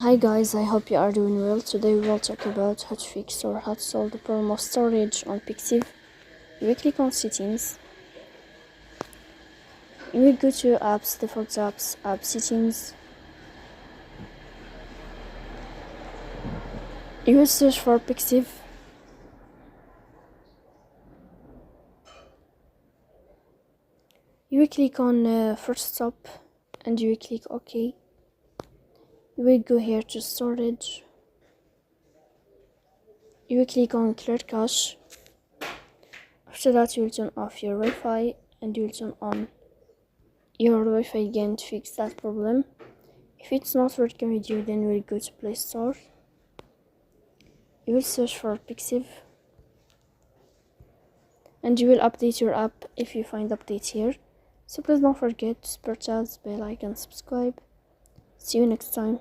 Hi guys, I hope you are doing well. Today we will talk about how to fix or how to solve the problem of storage on Pixiv. You will click on settings. You will go to apps, default apps, app settings. You will search for Pixiv. You will click on first stop and you will click OK. You will go here to storage. You will click on clear cache. After that you will turn off your Wi-Fi and you will turn on your Wi-Fi again to fix that problem. If it's not working with you, then we'll go to Play Store. You will search for Pixiv and you will update your app if you find update here. So please don't forget to support us, bell icon, subscribe. See you next time.